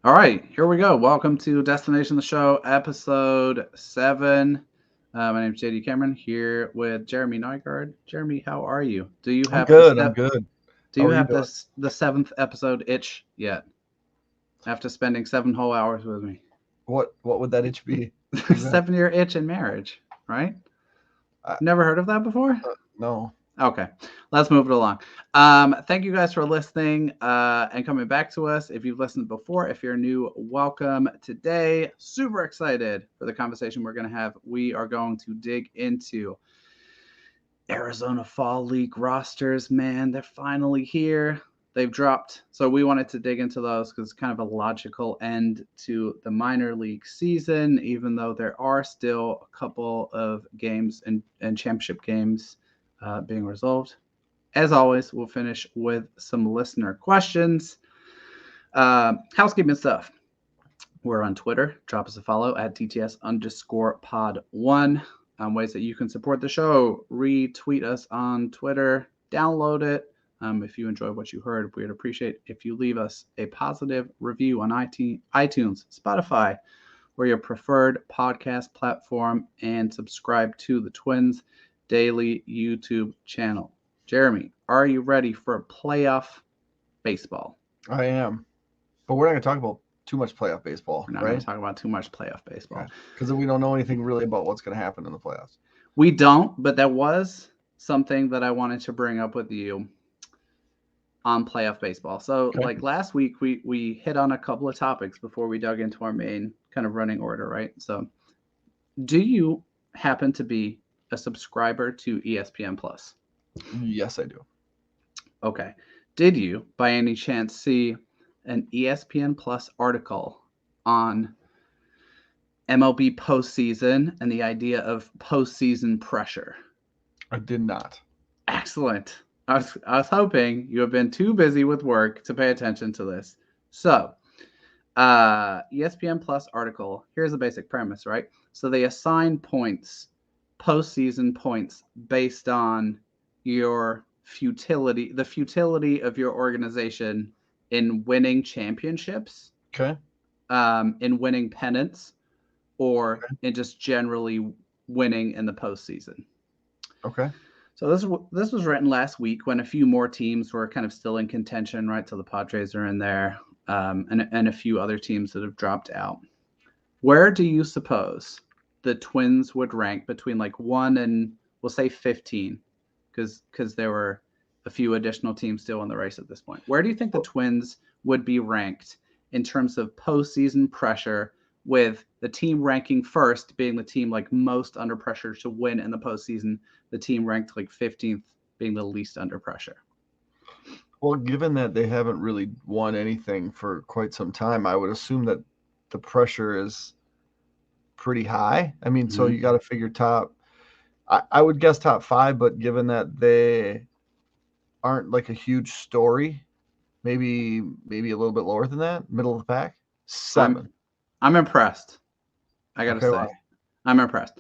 All right, here we go. Welcome to Destination the Show, episode 7. My name is JD Cameron here with Jeremy Nygaard. Jeremy, how are you? Do you I'm have the good. I'm step? good. Do How you are you have doing? this the seventh episode itch yet? After spending 7 whole hours with me, What would that itch be? Exactly. 7 year itch in marriage, right? I, Never heard of that before? no. Okay, let's move it along. Thank you guys for listening and coming back to us. If you've listened before, if you're new, welcome today. Super excited for the conversation we're going to have. We are going to dig into Arizona Fall League rosters. Man, they're finally here. They've dropped. So we wanted to dig into those because it's kind of a logical end to the minor league season, even though there are still a couple of games and championship games being resolved. As always, we'll finish with some listener questions. Housekeeping stuff. We're on Twitter. Drop us a follow at TTS_pod1. Ways that you can support the show. Retweet us on Twitter. Download it. If you enjoy what you heard, we'd appreciate if you leave us a positive review on iTunes, Spotify, or your preferred podcast platform, and subscribe to the Twins Daily YouTube channel. Jeremy, are you ready for playoff baseball? I am. But we're not going to talk about too much playoff baseball, We're not going right? to talk about too much playoff Okay. baseball. Because we don't know anything really about what's going to happen in the playoffs. We don't, but that was something that I wanted to bring up with you on playoff baseball. So, Okay. like last week, we hit on a couple of topics before we dug into our main kind of running order, right? So, do you happen to be a subscriber to ESPN Plus? Yes, I do. Okay. Did you, by any chance, see an ESPN Plus article on MLB postseason and the idea of postseason pressure? I did not. Excellent. I was hoping you have been too busy with work to pay attention to this. So, ESPN Plus article. Here's the basic premise, right? So they assign points, postseason points, based on your futility, the futility of your organization in winning championships, Okay. in winning pennants, or Okay. in just generally winning in the postseason. Okay. So this was written last week when a few more teams were kind of still in contention, right? So the Padres are in there, and a few other teams that have dropped out. Where do you suppose the Twins would rank between like 1 and we'll say 15, because there were a few additional teams still in the race at this point. Where do you think the Twins would be ranked in terms of postseason pressure, with the team ranking first being the team like most under pressure to win in the postseason, the team ranked like 15th being the least under pressure? Well, given that they haven't really won anything for quite some time, I would assume that the pressure is pretty high. I mean, so Mm-hmm. you got to figure top. I would guess top five, but given that they aren't like a huge story, maybe a little bit lower than that, middle of the pack. I'm 7. I'm impressed. I gotta Okay, say, wow. I'm impressed.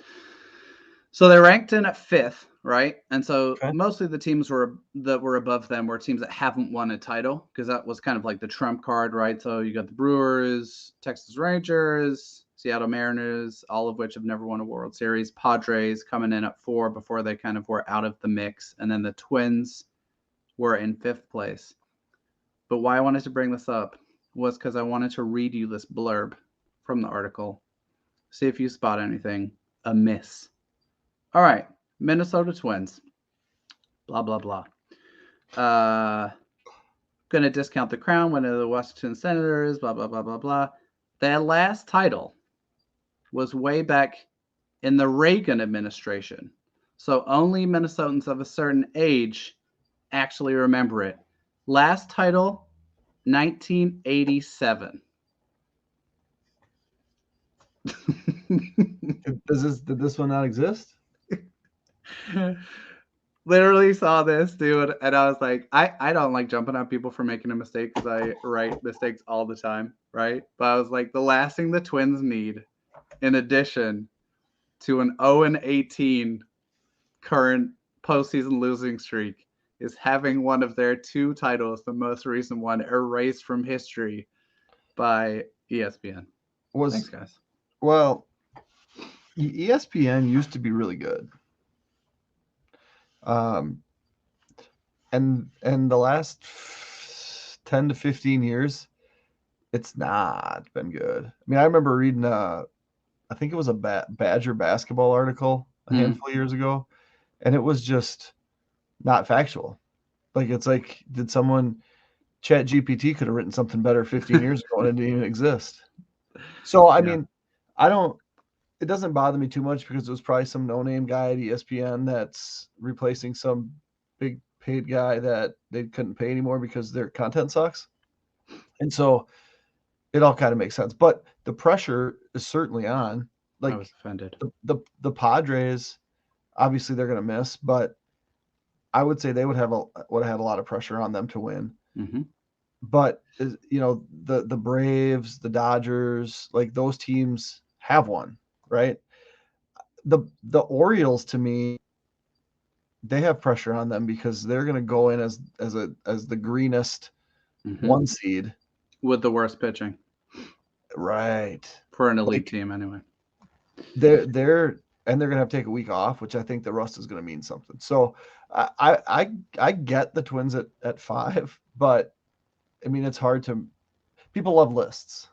So they're ranked in at fifth, right? And so Okay. mostly the teams that were above them were teams that haven't won a title, because that was kind of like the trump card, right? So you got the Brewers, Texas Rangers, Seattle Mariners, all of which have never won a World Series. Padres coming in at 4 before they kind of were out of the mix, and then the Twins were in fifth place. But why I wanted to bring this up was because I wanted to read you this blurb from the article. See if you spot anything amiss. All right, Minnesota Twins. Blah blah blah. Gonna discount the crown. One of the Washington Senators. Blah blah blah blah blah. Their last title was way back in the Reagan administration, so only Minnesotans of a certain age actually remember it. Last title, 1987. Did this one not exist? Literally saw this dude, and I was like, I don't like jumping on people for making a mistake because I write mistakes all the time, right? But I was like, the last thing the Twins need, in addition to an 0-18 current postseason losing streak, is having one of their two titles, the most recent one, erased from history by ESPN. Thanks, guys. Well, ESPN used to be really good. And the last 10 to 15 years, it's not been good. I mean, I remember reading I think it was a Badger basketball article a handful of years ago, and it was just not factual. Like, it's like, did someone Chat GPT could have written something better 15 years ago and it didn't even exist. So, I mean, it doesn't bother me too much because it was probably some no-name guy at ESPN that's replacing some big paid guy that they couldn't pay anymore because their content sucks. And so it all kind of makes sense. But the pressure is certainly on. Like, I was offended. The Padres, obviously they're going to miss, but I would say they would have had a lot of pressure on them to win. Mm-hmm. But the Braves, the Dodgers, like those teams have won, right? The Orioles, to me, they have pressure on them because they're going to go in as the greenest one seed with the worst pitching, right? For an elite team, anyway. They're going to have to take a week off, which I think the rust is going to mean something. So I get the Twins at 5, but I mean, it's hard to. People love lists.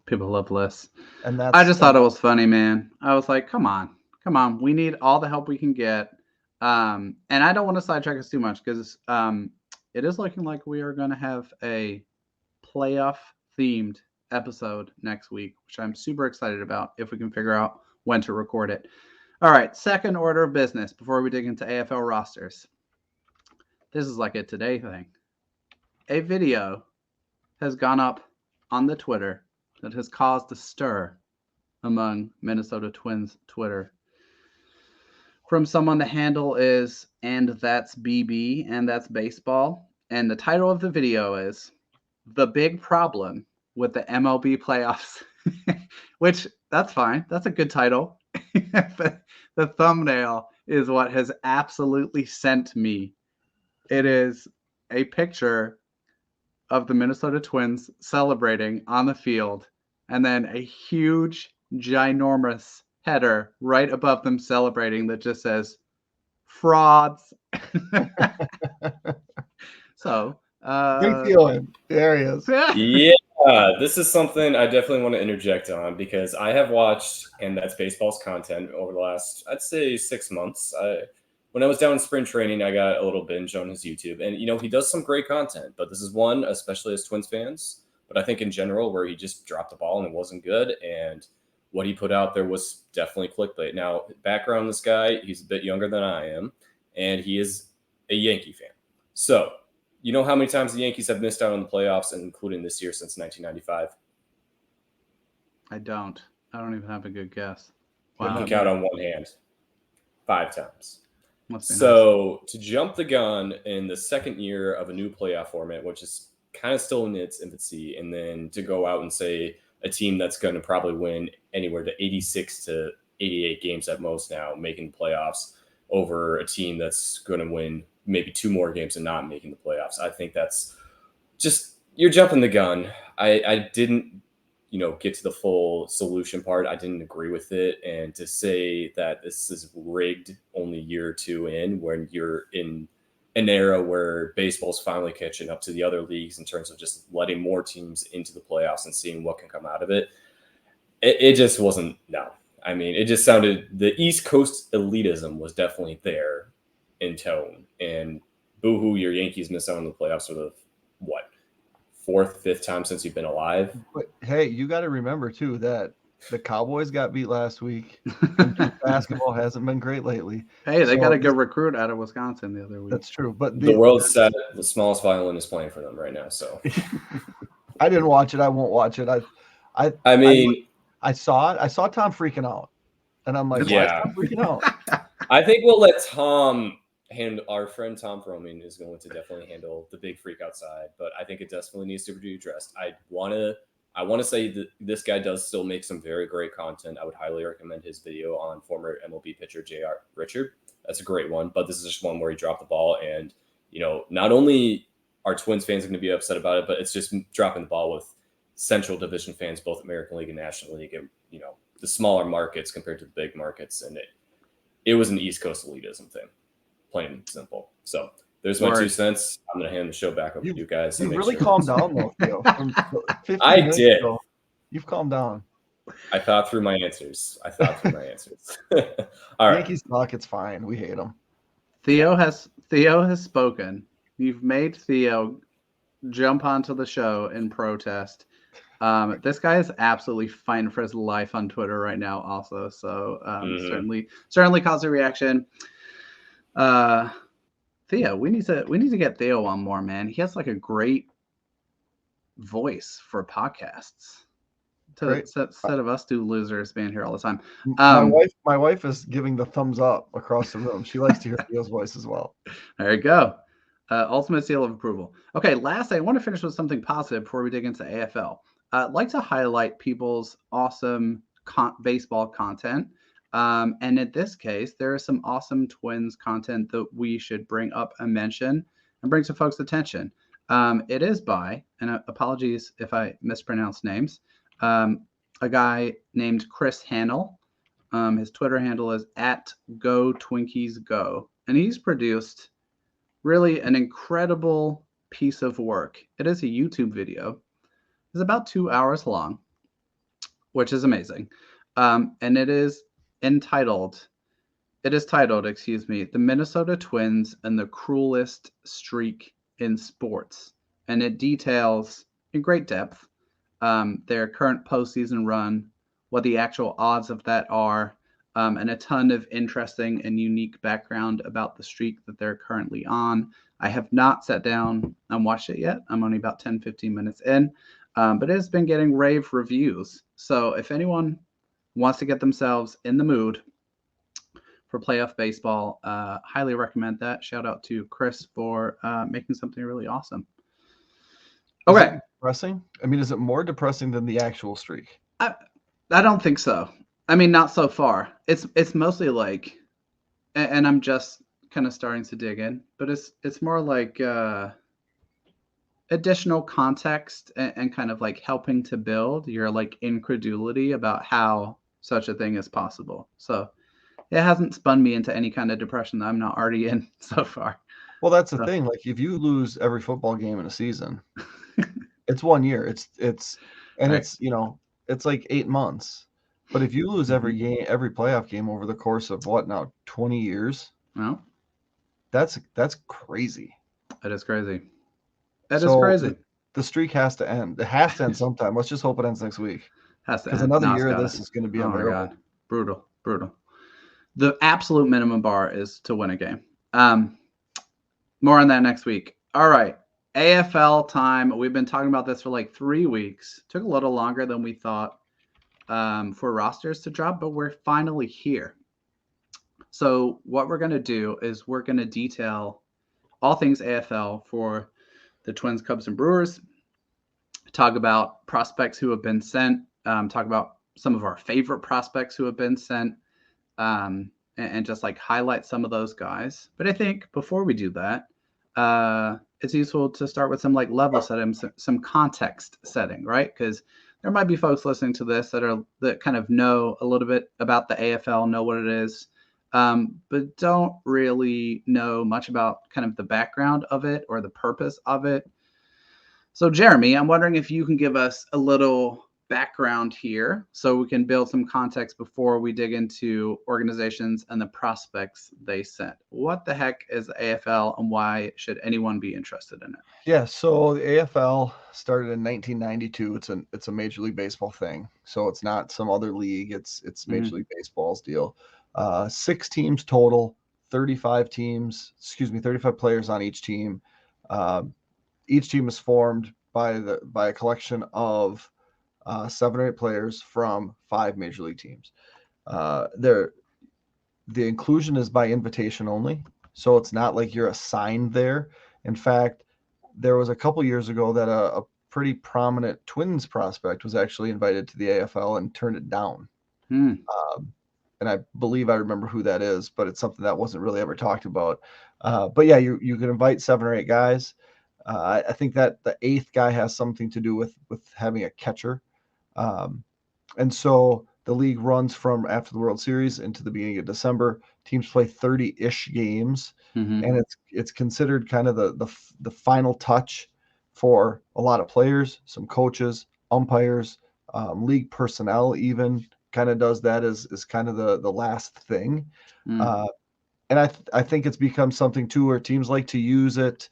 People love lists, and I just thought it was funny, man. I was like, come on, we need all the help we can get. And I don't want to sidetrack us too much because it is looking like we are going to have a playoff themed episode next week, which I'm super excited about if we can figure out when to record it. All right, second order of business before we dig into AFL rosters. This is like a today thing. A video has gone up on the Twitter that has caused a stir among Minnesota Twins Twitter from someone. The handle is "and that's BB and that's baseball," and the title of the video is "The Big Problem with the MLB Playoffs," which that's fine. That's a good title. The thumbnail is what has absolutely sent me. It is a picture of the Minnesota Twins celebrating on the field, and then a huge, ginormous header right above them celebrating that just says "frauds." So, big feeling. There he is. Yeah, this is something I definitely want to interject on because I have watched And That's Baseball's content over the last, I'd say, 6 months. When I was down in spring training, I got a little binge on his YouTube. And, he does some great content, but this is one, especially as Twins fans, but I think in general, where he just dropped the ball and it wasn't good. And what he put out there was definitely clickbait. Now, background on this guy, he's a bit younger than I am, and he is a Yankee fan. So, you know how many times the Yankees have missed out on the playoffs, including this year since 1995? I don't even have a good guess. Wow. You can count on one hand. 5 times. So to jump the gun in the second year of a new playoff format, which is kind of still in its infancy, and then to go out and say a team that's going to probably win anywhere to 86 to 88 games at most now, making the playoffs, over a team that's going to win maybe 2 more games and not making the playoffs. I think that's just, you're jumping the gun. I didn't, get to the full solution part. I didn't agree with it. And to say that this is rigged only year or 2 in, when you're in an era where baseball's finally catching up to the other leagues in terms of just letting more teams into the playoffs and seeing what can come out of it. It just wasn't, no. I mean, it just sounded, the East Coast elitism was definitely there in tone. And boo-hoo, your Yankees missed out on the playoffs for the, 4th, 5th time since you've been alive. But hey, you got to remember too that the Cowboys got beat last week. And basketball hasn't been great lately. Hey, they got a good recruit out of Wisconsin the other week. That's true, but the world's set. The smallest violin is playing for them right now. So I didn't watch it. I won't watch it. I mean, I saw it. I saw Tom freaking out, and I'm like, yeah, why is Tom freaking out? I think we'll let Tom handle. Our friend Tom Froman is going to definitely handle the big freak outside, but I think it definitely needs to be addressed. I want to say that this guy does still make some very great content. I would highly recommend his video on former MLB pitcher J.R. Richard. That's a great one, but this is just one where he dropped the ball, and not only are Twins fans going to be upset about it, but it's just dropping the ball with Central Division fans, both American League and National League, and, you know, the smaller markets compared to the big markets. And it was an East Coast elitism thing, plain and simple. So there's my 2 cents. I'm going to hand the show back over to you guys. You really calmed down, though, Theo. From 15 I minutes did. ago, you've calmed down. I thought through my answers. All right. Yankees talk, it's fine. We hate them. Theo has spoken. You've made Theo jump onto the show in protest. This guy is absolutely fighting for his life on Twitter right now also. So certainly caused a reaction. Theo, we need to get Theo on more, man. He has like a great voice for podcasts. Instead of us two losers being here all the time. My wife is giving the thumbs up across the room. She likes to hear Theo's voice as well. There you go. Ultimate seal of approval. Okay, lastly, I want to finish with something positive before we dig into AFL. I'd like to highlight people's awesome baseball content. And in this case, there is some awesome Twins content that we should bring up and mention and bring to folks' attention. It is by, and apologies if I mispronounce names, a guy named Chris Hannell. His Twitter handle is @GoTwinkiesGo. And he's produced really an incredible piece of work. It is a YouTube video. It's about 2 hours long, which is amazing. And it is titled, The Minnesota Twins and the Cruelest Streak in Sports. And it details in great depth their current postseason run, what the actual odds of that are, and a ton of interesting and unique background about the streak that they're currently on. I have not sat down and watched it yet. I'm only about 10-15 minutes in, but it has been getting rave reviews. So if anyone wants to get themselves in the mood for playoff baseball, highly recommend that. Shout out to Chris for making something really awesome. Okay. Is it depressing? I mean, is it more depressing than the actual streak? I don't think so. I mean, not so far. It's mostly like, and I'm just kind of starting to dig in, but it's more like additional context and kind of like helping to build your like incredulity about how such a thing is possible. So it hasn't spun me into any kind of depression that I'm not already in so far. Well, that's the thing. Like, if you lose every football game in a season, it's 1 year. It's it's like 8 months. But if you lose every game, every playoff game over the course of 20 years? Well, that's crazy. It is crazy. That is crazy. The streak has to end. It has to end sometime. Let's just hope it ends next week. Has to because end. another year of this is going to be unbearable. My God. Brutal. The absolute minimum bar is to win a game. More on that next week. All right. AFL time. We've been talking about this for like 3 weeks. Took a little longer than we thought for rosters to drop, but we're finally here. So what we're going to do is we're going to detail all things AFL for the Twins, Cubs, and Brewers. Talk about prospects who have been sent. Talk about some of our favorite prospects who have been sent. And just like highlight some of those guys. But I think before we do that, it's useful to start with some like level setting, some context setting, right? Because there might be folks listening to this that kind of know a little bit about the AFL, know what it is, but don't really know much about kind of the background of it or the purpose of it. So Jeremy, I'm wondering if you can give us a little background here so we can build some context before we dig into organizations and the prospects they sent. What the heck is the AFL and why should anyone be interested in it? Yeah, so the AFL started in 1992. It's a Major League Baseball thing. So it's not some other league. It's Major League Baseball's deal. 6 teams total, 35 players on each team. Each team is formed by a collection of 7 or 8 players from 5 major league teams. The inclusion is by invitation only, so it's not like you're assigned there. In fact, there was a couple years ago that a pretty prominent Twins prospect was actually invited to the AFL and turned it down. And I believe I remember who that is, but it's something that wasn't really ever talked about. But yeah, you can invite 7 or 8 guys. I think that the 8th guy has something to do with having a catcher. And so the league runs from after the World Series into the beginning of December. Teams play 30-ish games, and it's considered kind of the final touch for a lot of players, some coaches, umpires, league personnel even kind of does that as kind of the last thing. And I think it's become something too where teams like to use it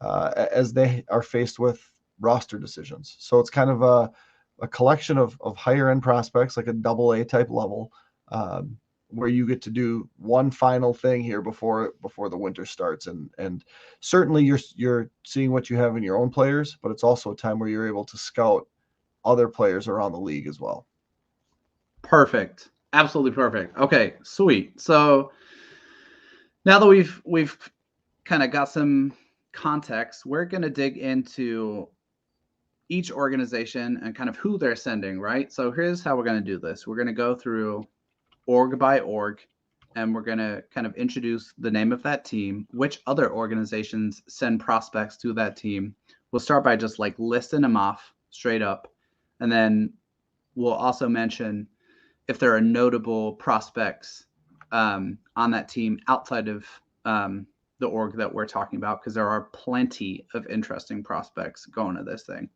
as they are faced with roster decisions. So it's kind of a collection of higher end prospects, like a AA type level, where you get to do one final thing here before the winter starts. And certainly you're seeing what you have in your own players, but it's also a time where you're able to scout other players around the league as well. Perfect. Absolutely perfect. Okay, sweet. So now that we've kind of got some context, we're going to dig into each organization and kind of who they're sending, right? So here's how we're going to do this. We're going to go through org by org, and we're going to kind of introduce the name of that team, which other organizations send prospects to that team. We'll start by just like listing them off straight up, and then we'll also mention if there are notable prospects on that team outside of the org that we're talking about, because there are plenty of interesting prospects going to this thing.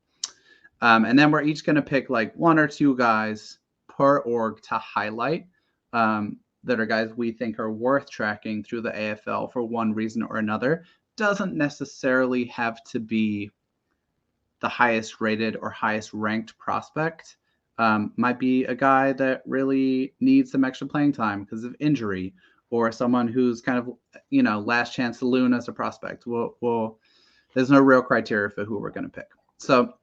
And then we're each going to pick like 1 or 2 guys per org to highlight that are guys we think are worth tracking through the AFL for one reason or another. Doesn't necessarily have to be the highest rated or highest ranked prospect. Might be a guy that really needs some extra playing time because of injury, or someone who's kind of, last chance saloon as a prospect. There's no real criteria for who we're going to pick. So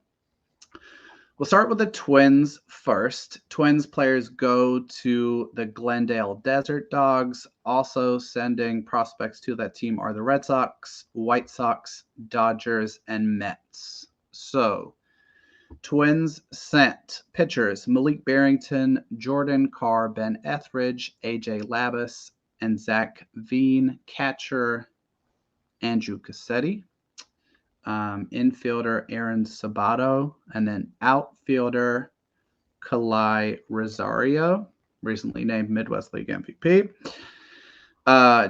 we'll start with the Twins first. Twins players go to the Glendale Desert Dogs. Also sending prospects to that team are the Red Sox, White Sox, Dodgers, and Mets. So Twins sent pitchers Malik Barrington, Jordan Carr, Ben Etheridge, AJ Labus, and Zach Veen. Catcher Andrew Cassetti. Infielder Aaron Sabato, and then outfielder Kalai Rosario, recently named Midwest League MVP.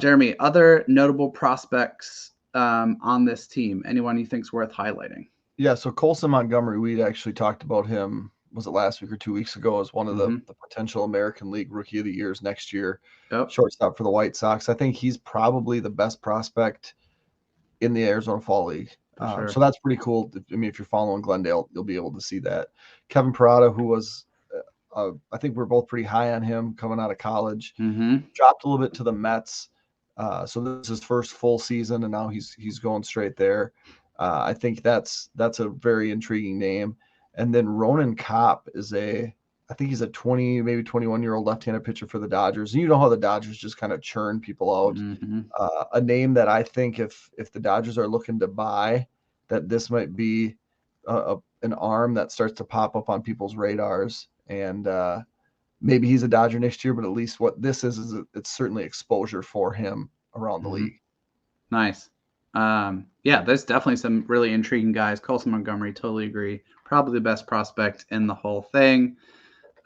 Jeremy, other notable prospects on this team, anyone you think's worth highlighting? Yeah, so Colson Montgomery, we actually talked about him, was it last week or 2 weeks ago, as one of the potential American League Rookie of the Years next year. Yep. Shortstop for the White Sox. I think he's probably the best prospect in the Arizona Fall League. Sure. So that's pretty cool. I mean, if you're following Glendale, you'll be able to see that. Kevin Parada, who was, I think we're both pretty high on him coming out of college, dropped a little bit to the Mets. So this is his first full season, and now he's going straight there. I think that's a very intriguing name. And then Ronan Kopp is I think he's a 20, maybe 21-year-old left-handed pitcher for the Dodgers. And you know how the Dodgers just kind of churn people out. A name that I think if the Dodgers are looking to buy, that this might be an arm that starts to pop up on people's radars. And maybe he's a Dodger next year, but at least what this is it's certainly exposure for him around the league. Nice. Yeah, there's definitely some really intriguing guys. Colson Montgomery, totally agree. Probably the best prospect in the whole thing.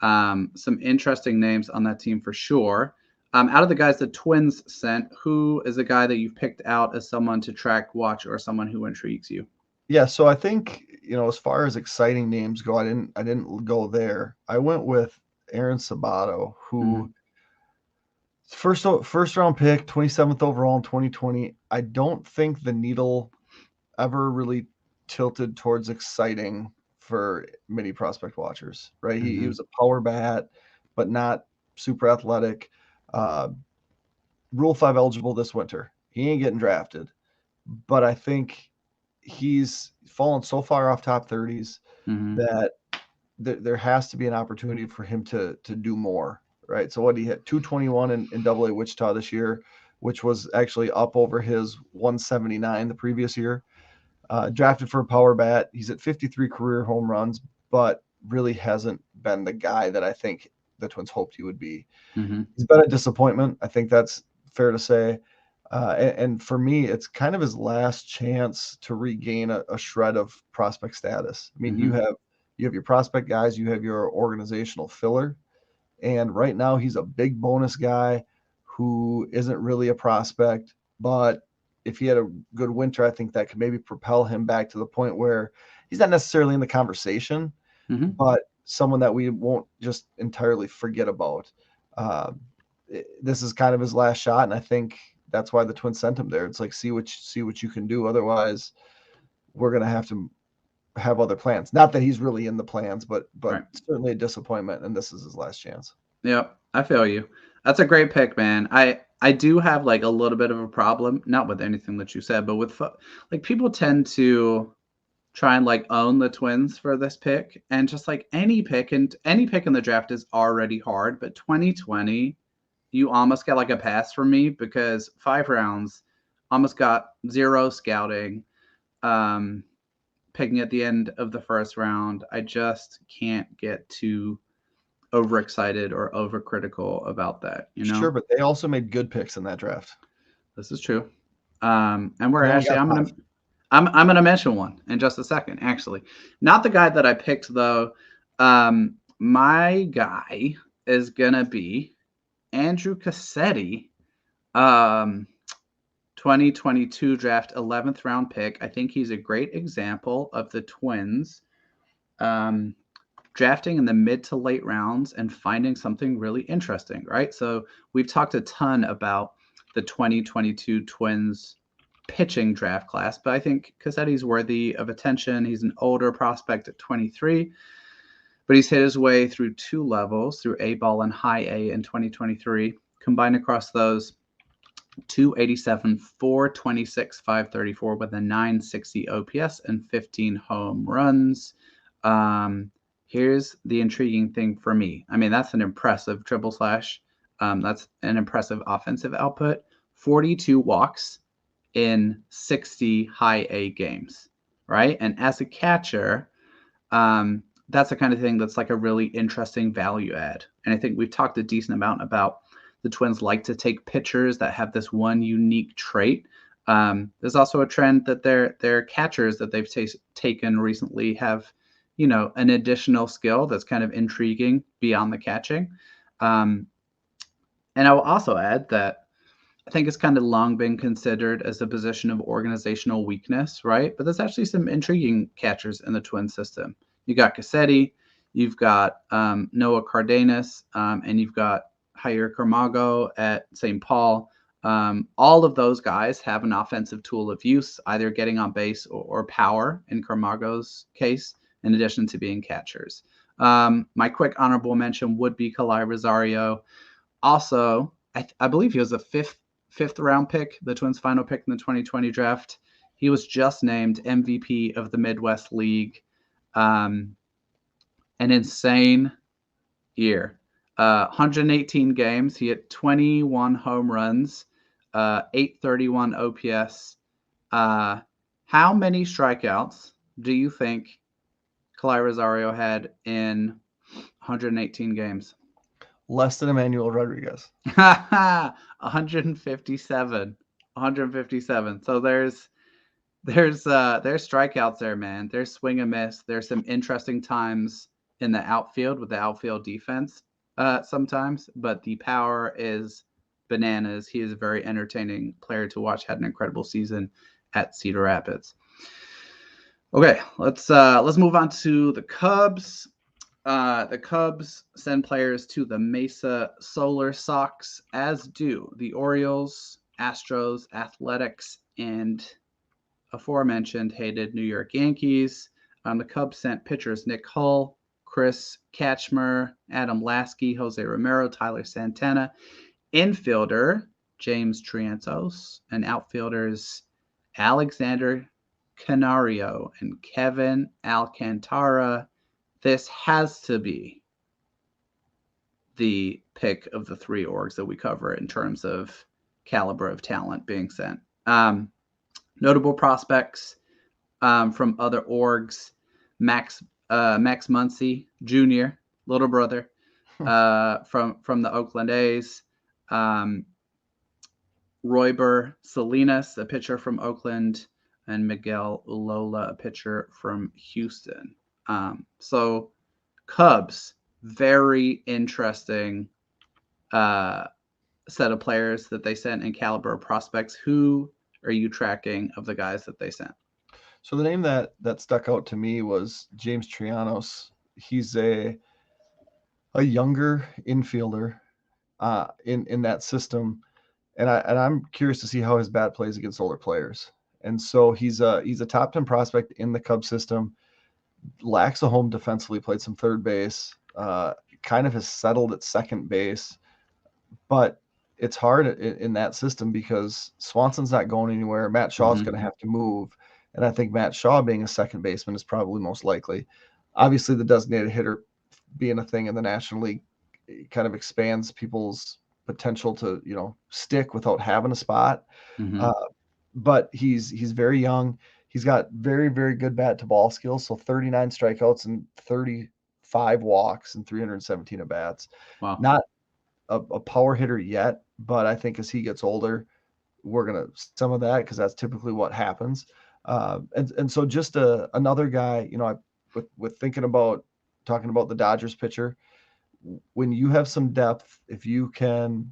Some interesting names on that team for sure. Out of the guys the Twins sent, who is a guy that you've picked out as someone to track, watch, or someone who intrigues you? Yeah, so I think, as far as exciting names go, I didn't go there. I went with Aaron Sabato, who first round pick, 27th overall in 2020. I don't think the needle ever really tilted towards exciting for many prospect watchers, right? He was a power bat, but not super athletic. Rule 5 eligible this winter. He ain't getting drafted, but I think he's fallen so far off top 30s that there has to be an opportunity for him to do more, right? So what he hit 221 in AA Wichita this year, which was actually up over his 179 the previous year. Drafted for a power bat. He's at 53 career home runs, but really hasn't been the guy that I think the Twins hoped he would be. He's been a disappointment. I think that's fair to say. And for me, it's kind of his last chance to regain a shred of prospect status. I mean, you have your prospect guys, you have your organizational filler, and right now he's a big bonus guy who isn't really a prospect. But if he had a good winter, I think that could maybe propel him back to the point where he's not necessarily in the conversation, but someone that we won't just entirely forget about. This is kind of his last shot, and I think that's why the Twins sent him there. It's like, see what you can do. Otherwise, we're gonna have to have other plans. Not that he's really in the plans, but Right. certainly a disappointment, and this is his last chance. Yep, I feel you. That's a great pick, man. I do have like a little bit of a problem, not with anything that you said, but with like people tend to try and like own the Twins for this pick, and just like any pick in the draft is already hard, but 2020 you almost get like a pass from me because 5 rounds, almost got 0 scouting, picking at the end of the first round. I just can't get too overexcited or overcritical about that, you know? Sure, but they also made good picks in that draft. This is true. And we're They only actually, got 5. I'm gonna mention one in just a second, actually. Not the guy that I picked though. My guy is gonna be Andrew Cassetti, 2022 draft 11th round pick. I think he's a great example of the Twins drafting in the mid to late rounds and finding something really interesting, right? So we've talked a ton about the 2022 Twins pitching draft class, but I think Cassetti's worthy of attention. He's an older prospect at 23, but he's hit his way through 2 levels, through A ball and high A in 2023. Combined across those, 287, 426, 534 with a 960 OPS and 15 home runs. Here's the intriguing thing for me. I mean, that's an impressive triple slash. That's an impressive offensive output. 42 walks in 60 high A games, right? And as a catcher, that's the kind of thing that's like a really interesting value add. And I think we've talked a decent amount about the Twins like to take pitchers that have this one unique trait. There's also a trend that their catchers that they've taken recently have, you know, an additional skill that's kind of intriguing beyond the catching. And I will also add that I think it's kind of long been considered as a position of organizational weakness, right? But there's actually some intriguing catchers in the Twin system. You got Cassetti, you've got Noah Cardenas, and you've got Jair Carmago at St. Paul. All of those guys have an offensive tool of use, either getting on base or power in Carmago's case, in addition to being catchers. My quick honorable mention would be Kalai Rosario. Also, I believe he was a fifth round pick, the Twins' final pick in the 2020 draft. He was just named MVP of the Midwest League. An insane year. 118 games. He had 21 home runs, 831 OPS. How many strikeouts do you think Kalai Rosario had in 118 games? Less than Emmanuel Rodriguez. 157. 157. So there's strikeouts there, man. There's swing and miss. There's some interesting times in the outfield with the outfield defense sometimes, but the power is bananas. He is a very entertaining player to watch. Had an incredible season at Cedar Rapids. Okay, let's move on to the Cubs. The Cubs send players to the Mesa Solar Sox, as do the Orioles, Astros, Athletics, and aforementioned hated New York Yankees. The Cubs sent pitchers Nick Hull, Chris Katchmer, Adam Lasky, Jose Romero, Tyler Santana, infielder James Triantos, and outfielders Alexander Canario and Kevin Alcantara. This has to be the pick of the 3 orgs that we cover in terms of caliber of talent being sent. Notable prospects from other orgs: Max Muncy Jr., little brother, from the Oakland A's. Royber Salinas, a pitcher from Oakland, and Miguel Ulola, a pitcher from Houston. So Cubs, very interesting set of players that they sent and caliber of prospects. Who are you tracking of the guys that they sent? So the name that stuck out to me was James Trianos. He's a younger infielder in that system, and I'm curious to see how his bat plays against older players. And so he's a top 10 prospect in the Cubs system. Lacks a home defensively, played some third base, kind of has settled at second base, but it's hard in that system because Swanson's not going anywhere. Matt Shaw's going to have to move, and I think Matt Shaw being a second baseman is probably most likely. Obviously, the designated hitter being a thing in the National League kind of expands people's potential to stick without having a spot. But he's very young. He's got very, very good bat to ball skills. So 39 strikeouts and 35 walks and 317 at bats. Wow. Not a power hitter yet, but I think as he gets older, we're going to some of that because that's typically what happens. And so just another guy, with thinking about talking about the Dodgers pitcher, when you have some depth, if you can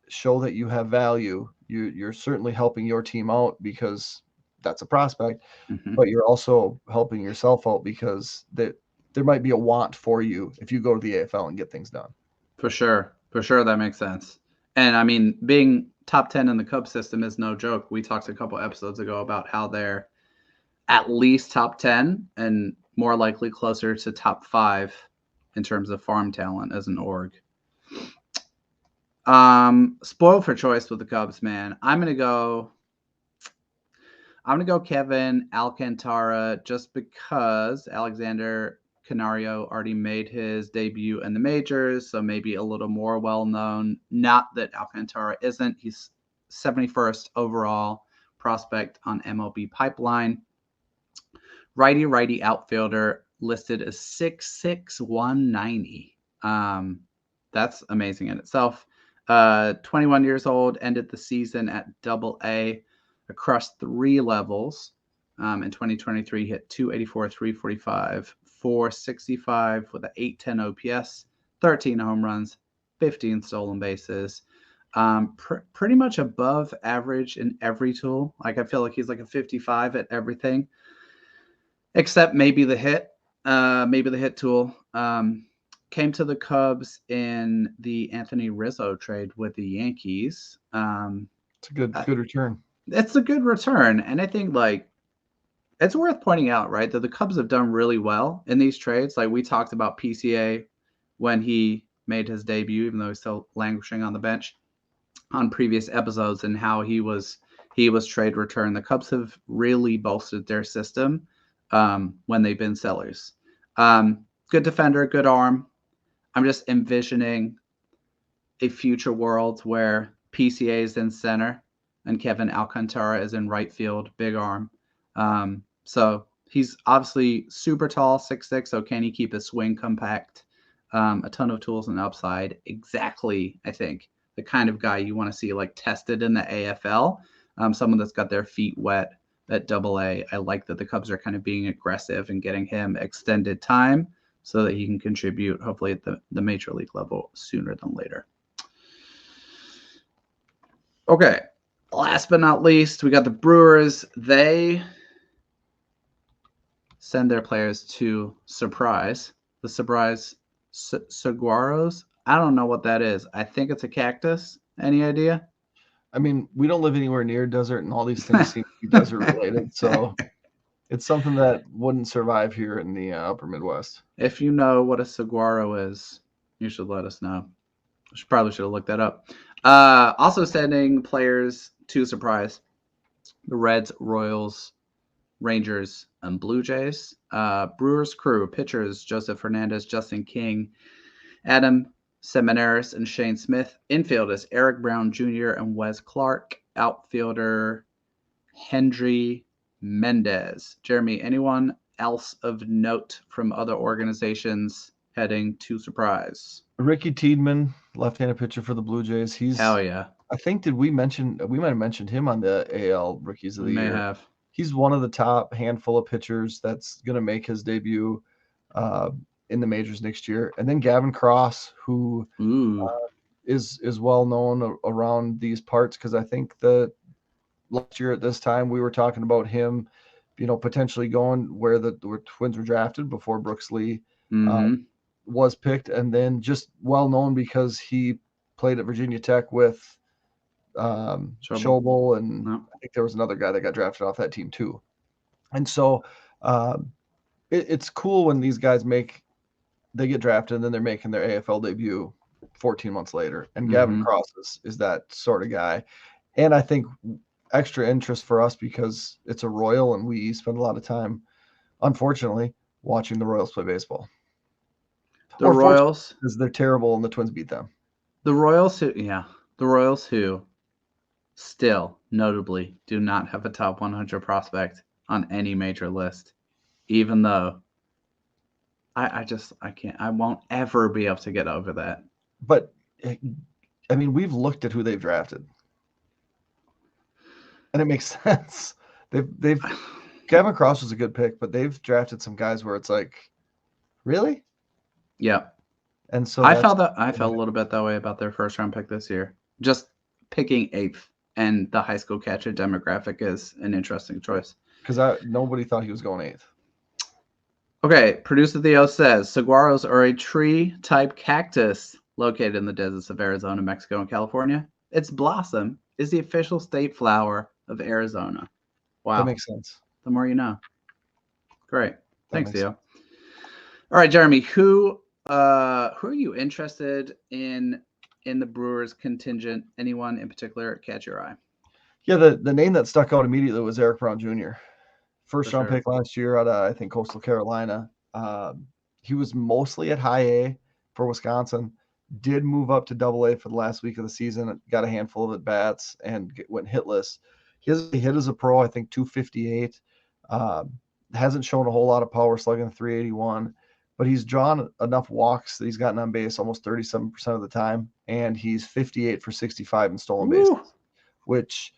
show that you have value, you're certainly helping your team out because that's a prospect, but you're also helping yourself out because there might be a want for you if you go to the AFL and get things done. For sure, that makes sense. And I mean, being top 10 in the Cubs system is no joke. We talked a couple episodes ago about how they're at least top 10 and more likely closer to top 5 in terms of farm talent as an org. Spoiled for choice with the Cubs, man. I'm gonna go Kevin Alcantara just because Alexander Canario already made his debut in the majors, so maybe a little more well-known. Not that Alcantara isn't. He's 71st overall prospect on MLB Pipeline. Righty outfielder, listed as 6'6", 190. That's amazing in itself. 21 years old, ended the season at AA across 3 levels. In 2023, hit 284, 345, 465 with an 810 OPS, 13 home runs, 15 stolen bases. Pretty much above average in every tool. Like I feel like he's like a 55 at everything, except maybe the hit tool. Came to the Cubs in the Anthony Rizzo trade with the Yankees. It's a good return. It's a good return, and I think like it's worth pointing out, right, that the Cubs have done really well in these trades. Like we talked about PCA when he made his debut, even though he's still languishing on the bench on previous episodes, and how he was trade return. The Cubs have really bolstered their system when they've been sellers. Good defender, good arm. I'm just envisioning a future world where PCA is in center and Kevin Alcantara is in right field, big arm. So he's obviously super tall, 6'6", so can he keep his swing compact? A ton of tools and upside. Exactly, I think, the kind of guy you want to see like tested in the AFL. Someone that's got their feet wet at AA. I like that the Cubs are kind of being aggressive and getting him extended time so that he can contribute, hopefully, at the major league level sooner than later. Okay, last but not least, we got the Brewers. They send their players to Surprise. The Surprise Saguaros. I don't know what that is. I think it's a cactus. Any idea? I mean, we don't live anywhere near desert, and all these things seem to be desert related. So it's something that wouldn't survive here in the upper Midwest. If you know what a saguaro is, you should let us know. Probably should have looked that up. Also sending players to Surprise. The Reds, Royals, Rangers, and Blue Jays. Brewers crew, pitchers, Joseph Hernandez, Justin King, Adam Seminaris, and Shane Smith. Infielders, Eric Brown Jr. and Wes Clark. Outfielder, Hendry Mendez. Jeremy, anyone else of note from other organizations heading to Surprise? Ricky Tiedemann, left-handed pitcher for the Blue Jays. Hell yeah. I think we might have mentioned him on the AL Rookies of We the may Year. have. He's one of the top handful of pitchers that's going to make his debut in the majors next year. And then Gavin Cross, who Ooh. is well known around these parts, because I think the last year at this time we were talking about him, potentially going where the Twins were drafted before Brooks Lee was picked, and then just well known because he played at Virginia Tech with Schobel, and I think there was another guy that got drafted off that team too. And so it's cool when these guys they get drafted and then they're making their AFL debut 14 months later. And Gavin Cross is that sort of guy. And I think extra interest for us because it's a Royal and we spend a lot of time, unfortunately, watching the Royals play baseball. The Royals, because they're terrible and the Twins beat them. The Royals who still notably do not have a top 100 prospect on any major list, even though I can't. I won't ever be able to get over that. But I mean, we've looked at who they've drafted, and it makes sense. They've Gavin Cross was a good pick, but they've drafted some guys where it's like, really? Yeah. And so I felt a little bit that way about their first round pick this year. Just picking 8th, and the high school catcher demographic is an interesting choice. Because nobody thought he was going 8th. Okay, producer Theo says saguaros are a tree-type cactus located in the deserts of Arizona, Mexico, and California. Its blossom is the official state flower of Arizona. Wow. That makes sense. The more you know. Great. Thanks, Theo. All right, Jeremy, who are you interested in the Brewers contingent? Anyone in particular catch your eye? Yeah, the name that stuck out immediately was Eric Brown Jr. First round pick last year out of, I think, Coastal Carolina. He was mostly at high A for Wisconsin, did move up to double A for the last week of the season, got a handful of at-bats, and went hitless. He hit as a pro, I think, 258. Hasn't shown a whole lot of power, slugging 381, but he's drawn enough walks that he's gotten on base almost 37% of the time, and he's 58 for 65 in stolen bases, which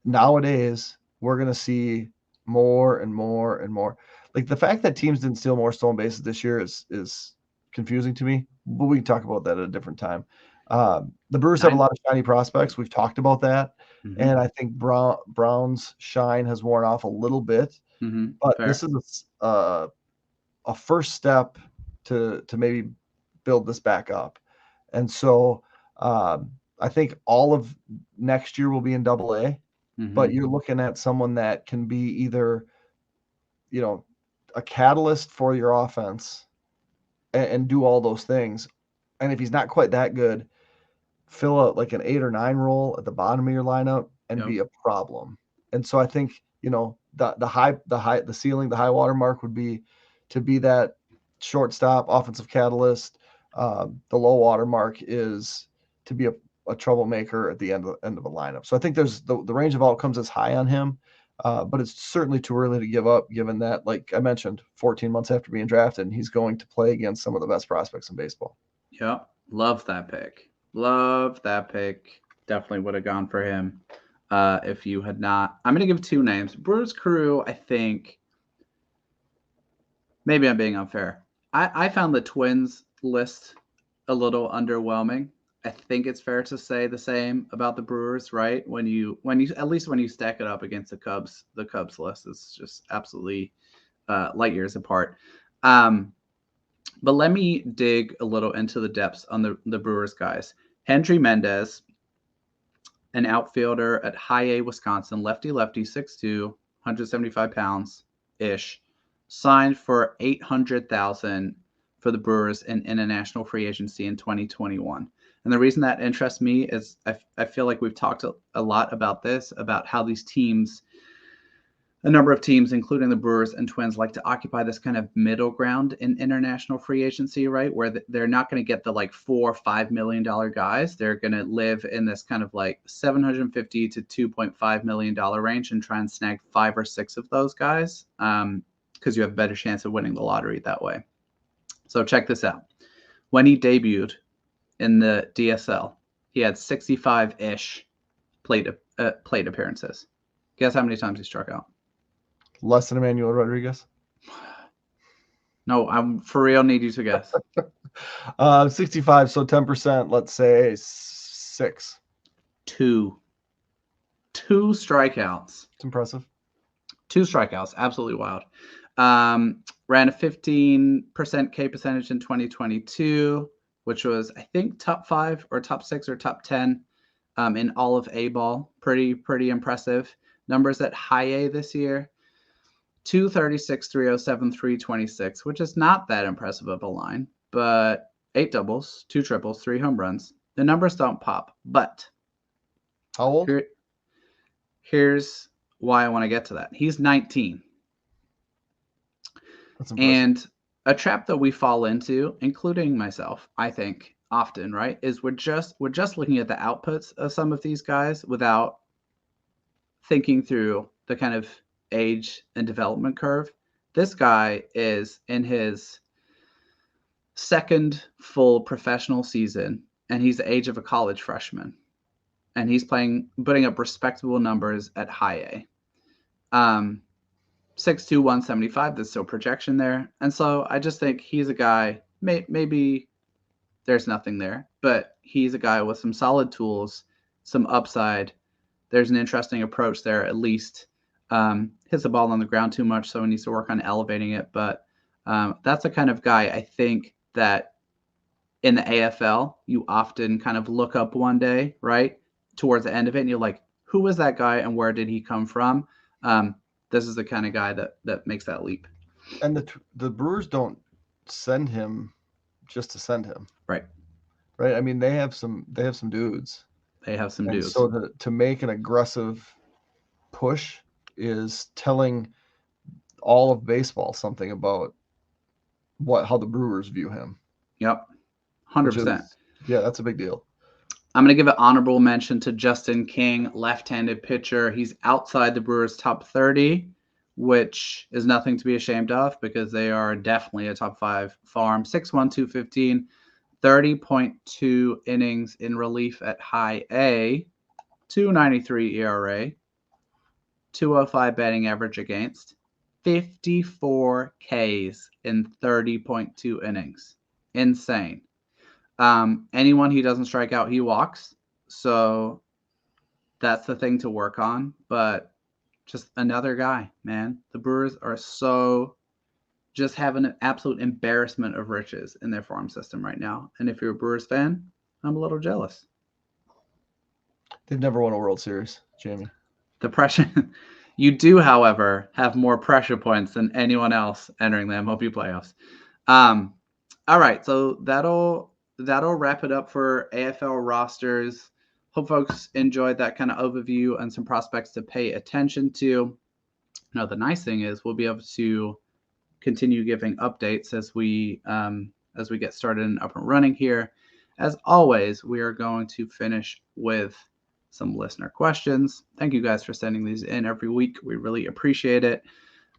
nowadays we're going to see more and more and more. Like, the fact that teams didn't steal more stolen bases this year is confusing to me, but we can talk about that at a different time. The Brewers have a lot of shiny prospects. We've talked about that. And I think Brown's shine has worn off a little bit. But this is a first step to maybe build this back up. And so I think all of next year will be in double A. But you're looking at someone that can be either, a catalyst for your offense and do all those things. And if he's not quite that good, fill out like an 8 or 9 role at the bottom of your lineup and be a problem. And so I think, the ceiling, the high water mark would be to be that shortstop offensive catalyst. The low water mark is to be a troublemaker at the end of a lineup. So I think there's the range of outcomes is high on him, but it's certainly too early to give up, given that, like I mentioned, 14 months after being drafted, and he's going to play against some of the best prospects in baseball. Yep. Love that pick. Definitely would have gone for him if you had not. I'm going to give 2 names. Brewers Crew, I think. Maybe I'm being unfair. I found the Twins list a little underwhelming. I think it's fair to say the same about the Brewers, right? When you at least when you stack it up against the Cubs list is just absolutely light years apart. But let me dig a little into the depths on the Brewers guys. Hendry Mendez, an outfielder at high A Wisconsin, lefty, 6'2", 175 pounds ish, signed for $800,000 for the Brewers in international free agency in 2021. And the reason that interests me is I feel like we've talked a lot about this, about how these teams, a number of teams, including the Brewers and Twins, like to occupy this kind of middle ground in international free agency, right? Where they're not going to get the like $4 or $5 million guys. They're going to live in this kind of like $750 to $2.5 million range and try and snag 5 or 6 of those guys because you have a better chance of winning the lottery that way. So check this out. When he debuted in the DSL, he had 65-ish plate appearances. Guess how many times he struck out? Less than Emmanuel Rodriguez. No, I'm for real. Need you to guess. 65. So 10%. Let's say 6. Two strikeouts. It's impressive. 2 strikeouts. Absolutely wild. Ran a 15% K percentage in 2022, which was, I think, top 5 or top 6 or top 10 in all of A-ball. Pretty impressive. Numbers at high A this year. 236, 307, 326, which is not that impressive of a line, but 8 doubles, 2 triples, 3 home runs. The numbers don't pop, but How old? Here's why I want to get to that. He's 19. That's impressive. And a trap that we fall into, including myself, I think often, right, is we're just looking at the outputs of some of these guys without thinking through the kind of age and development curve. This guy is in his second full professional season, and he's the age of a college freshman, and he's putting up respectable numbers at high A. 6'2", 175. There's still projection there, and so I just think he's a guy. Maybe there's nothing there, but he's a guy with some solid tools, some upside. There's an interesting approach there, at least. Hits the ball on the ground too much, so he needs to work on elevating it. But that's the kind of guy I think that in the AFL, you often kind of look up one day, right, towards the end of it, and you're like, who was that guy and where did he come from? This is the kind of guy that makes that leap. And the Brewers don't send him just to send him. Right. Right. I mean, they have some dudes. They have some dudes. So to make an aggressive push is telling all of baseball something about how the Brewers view him. Yep. 100%. Yeah, that's a big deal. I'm going to give an honorable mention to Justin King, left-handed pitcher. He's outside the Brewers' top 30, which is nothing to be ashamed of because they are definitely a top 5 farm. 6'1", 215, 30.2 innings in relief at high A, 2.93 ERA, 2.05 batting average against, 54 Ks in 30.2 innings. Insane. Anyone he doesn't strike out, he walks. So that's the thing to work on. But just another guy, man. The Brewers are just having an absolute embarrassment of riches in their farm system right now. And if you're a Brewers fan, I'm a little jealous. They've never won a World Series, Jamie. The pressure. You do, however, have more pressure points than anyone else entering the MLB playoffs. All right, so that'll wrap it up for AFL rosters. Hope folks enjoyed that kind of overview and some prospects to pay attention to. Now, the nice thing is we'll be able to continue giving updates as we get started and up and running here. As always, we are going to finish with some listener questions. Thank you guys for sending these in every week. We really appreciate it.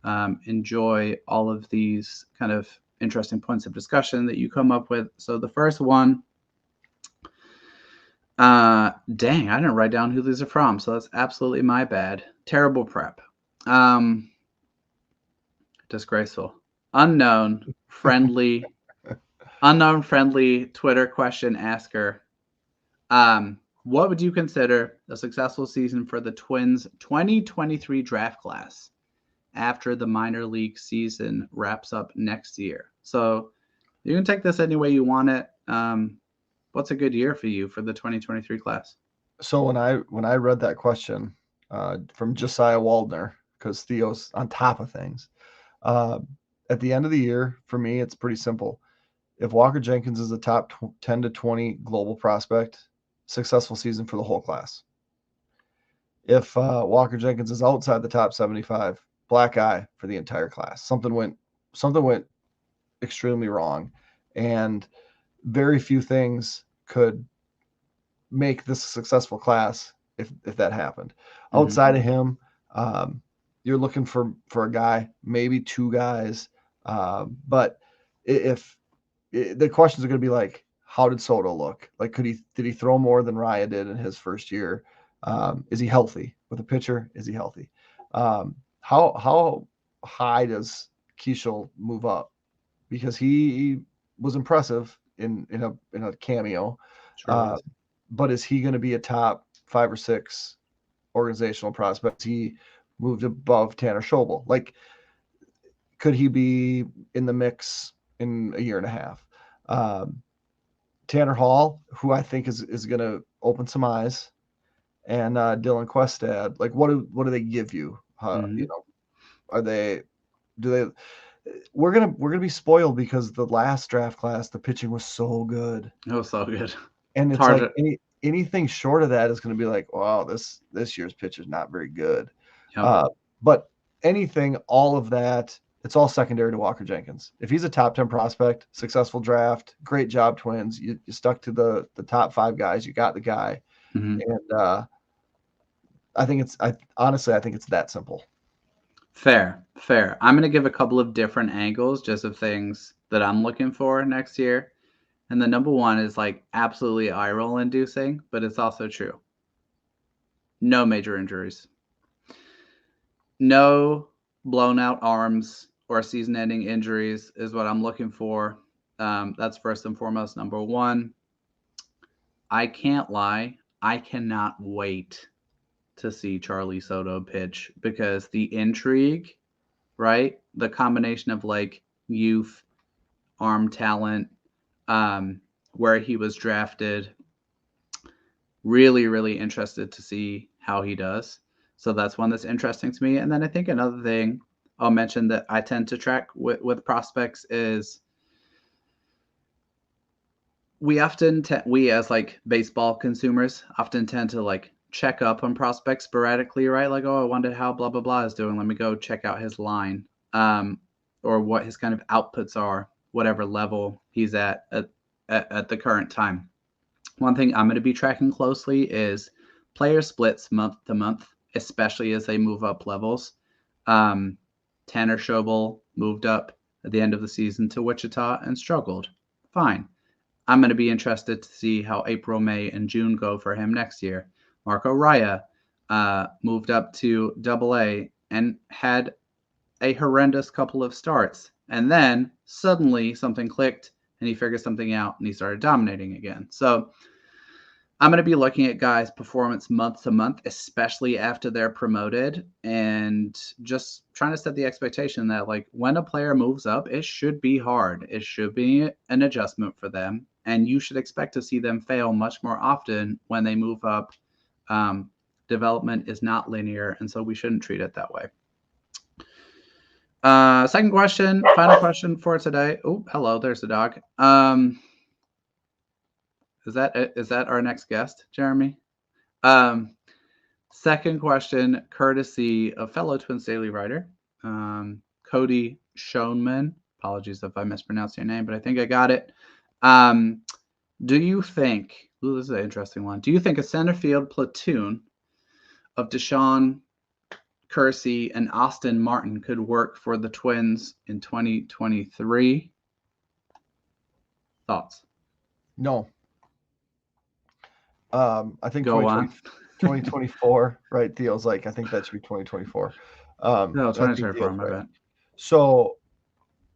Enjoy all of these kind of interesting points of discussion that you come up with. So the first one, dang, I didn't write down who these are from, so that's absolutely my bad. Terrible prep. Disgraceful. Unknown friendly Twitter question asker. What would you consider a successful season for the Twins' 2023 draft class after the minor league season wraps up next year? So you can take this any way you want it. What's a good year for you for the 2023 class? So when I read that question from Josiah Waldner, because Theo's on top of things, at the end of the year, for me, it's pretty simple. If Walker Jenkins is a top 10 to 20 global prospect, successful season for the whole class. If Walker Jenkins is outside the top 75, black eye for the entire class. Something went extremely wrong, and very few things could make this a successful class if that happened. Mm-hmm. Outside of him, you're looking for a guy, maybe 2 guys, but if the questions are going to be like, how did Soto look? Like, did he throw more than Raya did in his first year? Is he healthy with a pitcher? Is he healthy? How high does Keishel move up? Because he was impressive in a cameo. Sure. But is he going to be a top 5 or 6 organizational prospect? He moved above Tanner Schobel. Like, could he be in the mix in a year and a half? Tanner Hall, who I think is going to open some eyes, and Dylan Questad. Like, what do they give you? You know, we're gonna be spoiled because the last draft class, the pitching was so good. It was so good. And it's like anything short of that is going to be like, wow, this year's pitch is not very good. Yep. But anything, all of that, it's all secondary to Walker Jenkins. If he's a top 10 prospect, successful draft, great job, Twins. You stuck to the top 5 guys. You got the guy. Mm-hmm. And I think it's that simple. Fair. I'm going to give a couple of different angles just of things that I'm looking for next year. And the number one is like absolutely eye roll inducing, but it's also true. No major injuries. No blown out arms or season ending injuries is what I'm looking for. That's first and foremost, number one. I can't lie. I cannot wait to see Charlie Soto pitch because the intrigue, right? The combination of like youth, arm talent, where he was drafted. Really, really interested to see how he does. So that's one that's interesting to me. And then I think another thing I'll mention that I tend to track with prospects is we as like baseball consumers often tend to like check up on prospects sporadically, right? Like, oh, I wonder how blah, blah, blah is doing. Let me go check out his line, or what his kind of outputs are, whatever level he's at the current time. One thing I'm going to be tracking closely is player splits month to month, especially as they move up levels. Tanner Schobel moved up at the end of the season to Wichita and struggled. Fine. I'm going to be interested to see how April, May, and June go for him next year. Marco Raya moved up to Double-A and had a horrendous couple of starts. And then suddenly something clicked and he figured something out and he started dominating again. So I'm going to be looking at guys' performance month to month, especially after they're promoted, and just trying to set the expectation that like when a player moves up, it should be hard. It should be an adjustment for them. And you should expect to see them fail much more often when they move up. Development is not linear, and so we shouldn't treat it that way. Second question, final question for today. Oh, hello, there's the dog. Is that our next guest, Jeremy? Second question, courtesy of fellow Twins Daily writer, Cody Schoenman. Apologies if I mispronounced your name, but I think I got it. Do you think, this is an interesting one, do you think a center field platoon of Deshaun, Kersey, and Austin Martin could work for the Twins in 2023? Thoughts? No. I think Go on. 2024, right? Theo's like, I think that should be 2024. No, 2024, my bad. So,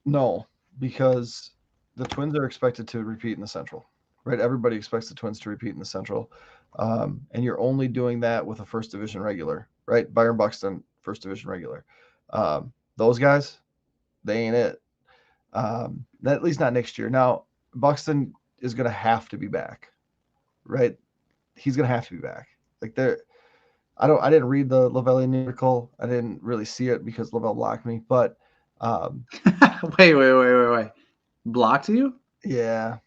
no, because the Twins are expected to repeat in the Central, right? Everybody expects the Twins to repeat in the Central. And you're only doing that with a first division regular, right? Byron Buxton, first division regular. Those guys, they ain't it. At least not next year. Now, Buxton is going to have to be back, right? He's going to have to be back. Like I didn't read the Lavellian article. I didn't really see it because Lavelle blocked me, but wait. Blocked you? Yeah.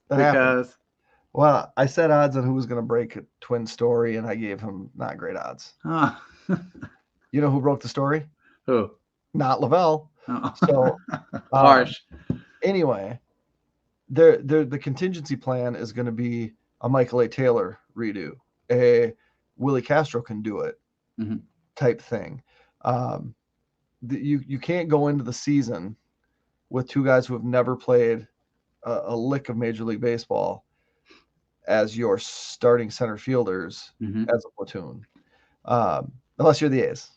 That happened. Well, I said odds on who was going to break a Twin story, and I gave him not great odds. Oh. You know who broke the story? Who? Not Lavelle. Oh. So harsh. Anyway, the contingency plan is going to be a Michael A. Taylor redo, a Willie Castro can do it type thing. You can't go into the season with two guys who have never played a lick of Major League Baseball as your starting center fielders as a platoon, unless you're the A's.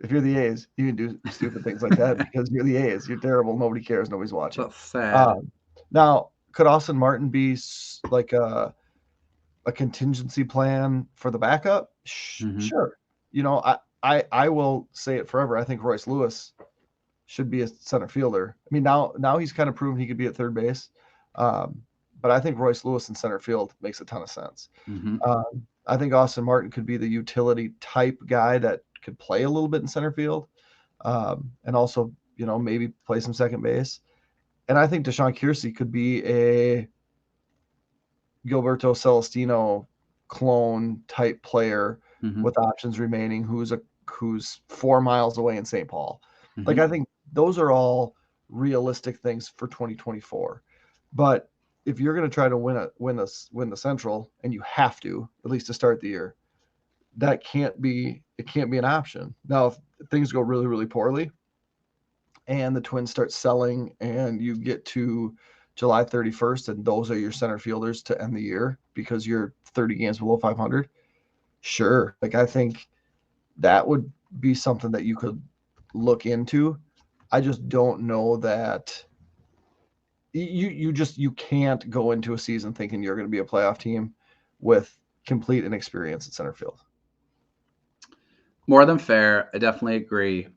If you're the A's, you can do stupid things like that because you're the A's. You're terrible. Nobody cares. Nobody's watching. That's sad. Now, could Austin Martin be like a contingency plan for the backup? Sure. You know, I will say it forever. I think Royce Lewis should be a center fielder. I mean, now he's kind of proven he could be at third base. But I think Royce Lewis in center field makes a ton of sense. I think Austin Martin could be the utility type guy that could play a little bit in center field, and also, you know, maybe play some second base. And I think Deshaun Kiersey could be a Gilberto Celestino clone type player with options remaining, who's 4 miles away in St. Paul. Like, I think those are all realistic things for 2024. But if you're going to try to win the Central, and you have to, at least to start the year, it can't be an option. Now, if things go really, really poorly and the Twins start selling and you get to July 31st and those are your center fielders to end the year because you're 30 games below 500, sure. Like, I think that would be something that you could look into. I just don't know that you can't go into a season thinking you're going to be a playoff team with complete inexperience at center field. More than fair. I definitely agree.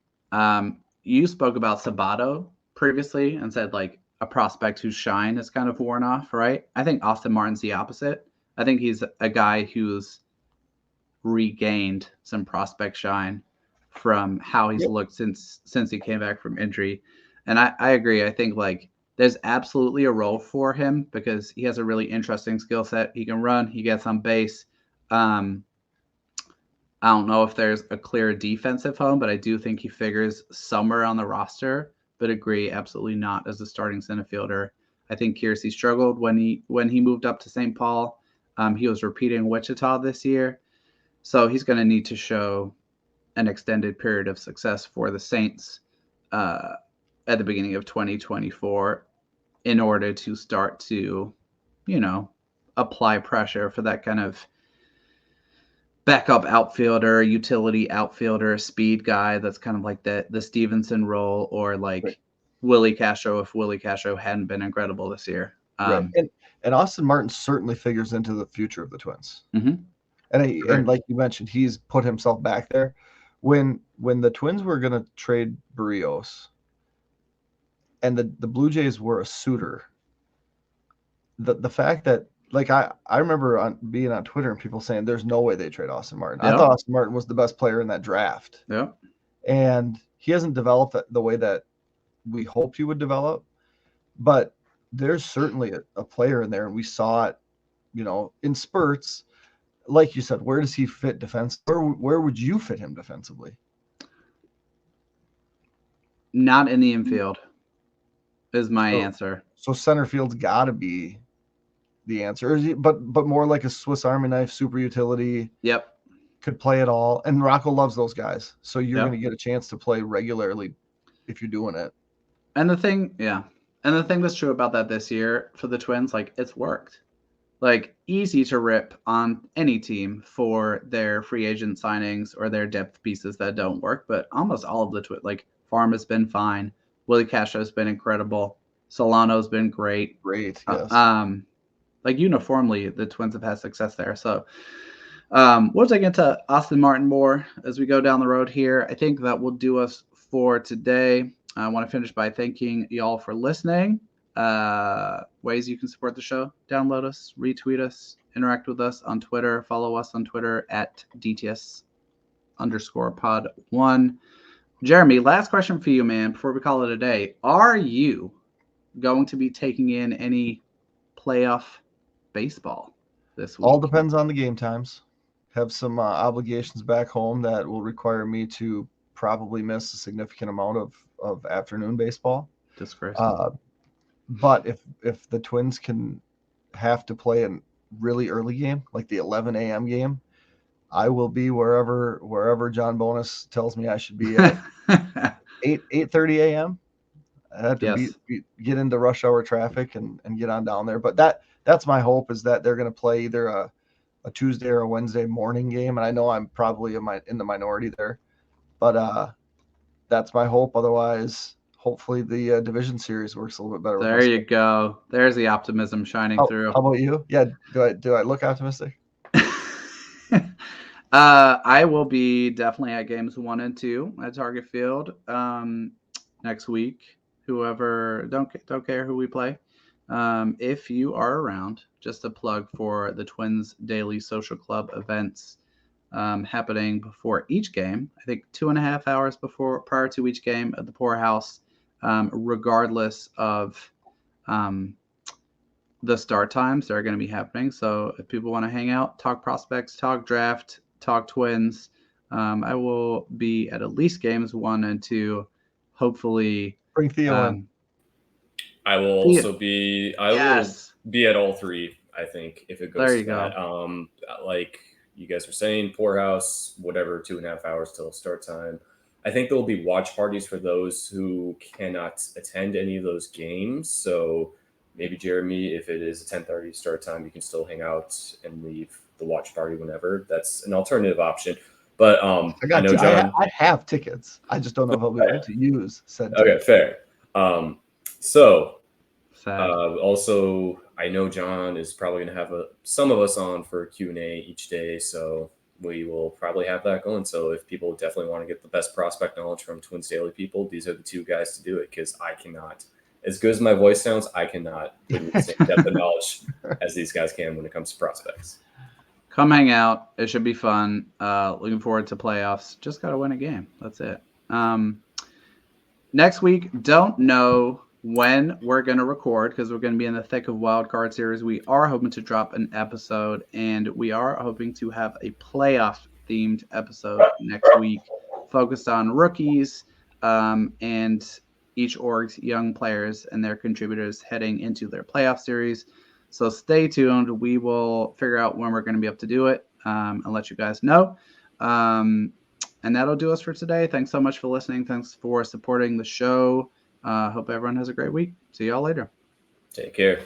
You spoke about Sabato previously and said like a prospect whose shine is kind of worn off, right? I think Austin Martin's the opposite. I think he's a guy who's regained some prospect shine from how he's looked since he came back from injury. And I agree. I think like there's absolutely a role for him because he has a really interesting skill set. He can run, he gets on base. I don't know if there's a clear defensive home, but I do think he figures somewhere on the roster, but agree absolutely not as a starting center fielder. I think Kiersey struggled when he moved up to St. Paul. He was repeating Wichita this year. So he's going to need to show an extended period of success for the Saints at the beginning of 2024 in order to start to, you know, apply pressure for that kind of backup outfielder, utility outfielder, speed guy that's kind of like the Stevenson role, or like Willie Castro if Willie Castro hadn't been incredible this year. Right. And Austin Martin certainly figures into the future of the Twins. And like you mentioned, he's put himself back there. When the Twins were going to trade Berríos and the Blue Jays were a suitor, the fact that, like, I remember being on Twitter and people saying there's no way they trade Austin Martin. I thought Austin Martin was the best player in that draft. Yeah. And he hasn't developed the way that we hoped he would develop. But there's certainly a player in there, and we saw it, you know, in spurts. Like you said, where does he fit defensively? Where would you fit him defensively? Not in the infield is my answer. So center field's got to be the answer, but more like a Swiss Army knife, super utility. Yep, could play it all, and Rocco loves those guys. So you're going to get a chance to play regularly if you're doing it. And the thing that's true about that this year for the Twins, like, it's worked. Like, easy to rip on any team for their free agent signings or their depth pieces that don't work, but almost all of the like Farm has been fine. Willie Castro's been incredible. Solano's been great. Great, yes. Like, uniformly, the Twins have had success there. So we'll dig into Austin Martin more as we go down the road here. I think that will do us for today. I want to finish by thanking y'all for listening. Ways you can support the show: download us, retweet us, interact with us on Twitter, follow us on Twitter at DTS_pod1. Jeremy, last question for you, man, before we call it a day. Are you going to be taking in any playoff baseball this week? All depends on the game times. Have some obligations back home that will require me to probably miss a significant amount of afternoon baseball. Disgraceful. But if the Twins can have to play a really early game, like the 11 a.m. game, I will be wherever John Bonus tells me I should be at 8:30 a.m. I have to Yes. get into rush hour traffic and get on down there. But that's my hope, is that they're going to play either a Tuesday or a Wednesday morning game. And I know I'm probably in the minority there, but that's my hope. Otherwise, hopefully the division series works a little bit better. There with you go. There's the optimism shining through. How about you? Yeah. Do I look optimistic? I will be definitely at games 1 and 2 at Target Field next week. Whoever, don't care who we play. If you are around, just a plug for the Twins Daily Social Club events happening before each game. I think 2.5 hours prior to each game at the Poorhouse, regardless of the start times, they're going to be happening. So if people want to hang out, talk prospects, talk draft, talk Twins, I will be at least games 1 and 2. Hopefully, bring Theo in. I will also be. I will be at all 3. I think if it goes there you to that. go. Like you guys were saying, Poorhouse, whatever, 2.5 hours till start time. I think there will be watch parties for those who cannot attend any of those games. So maybe Jeremy, if it is a 10:30 start time, you can still hang out and leave the watch party whenever. That's an alternative option. But I know John. I have tickets. I just don't know if I'll be able to use said tickets. Okay, fair. Also, I know John is probably going to have some of us on for Q&A each day, so we will probably have that going. So if people definitely want to get the best prospect knowledge from Twins Daily people, these are the 2 guys to do it, because I cannot. As good as my voice sounds, I cannot put in the same depth of knowledge as these guys can when it comes to prospects. Come hang out. It should be fun. Looking forward to playoffs. Just got to win a game. That's it. Next week, don't know when we're going to record, because we're going to be in the thick of Wild Card Series. We are hoping to drop an episode, and we are hoping to have a playoff-themed episode next week, focused on rookies and each org's young players and their contributors heading into their playoff series. So stay tuned. We will figure out when we're going to be able to do it and let you guys know. And that'll do us for today. Thanks so much for listening. Thanks for supporting the show. Hope everyone has a great week. See y'all later. Take care.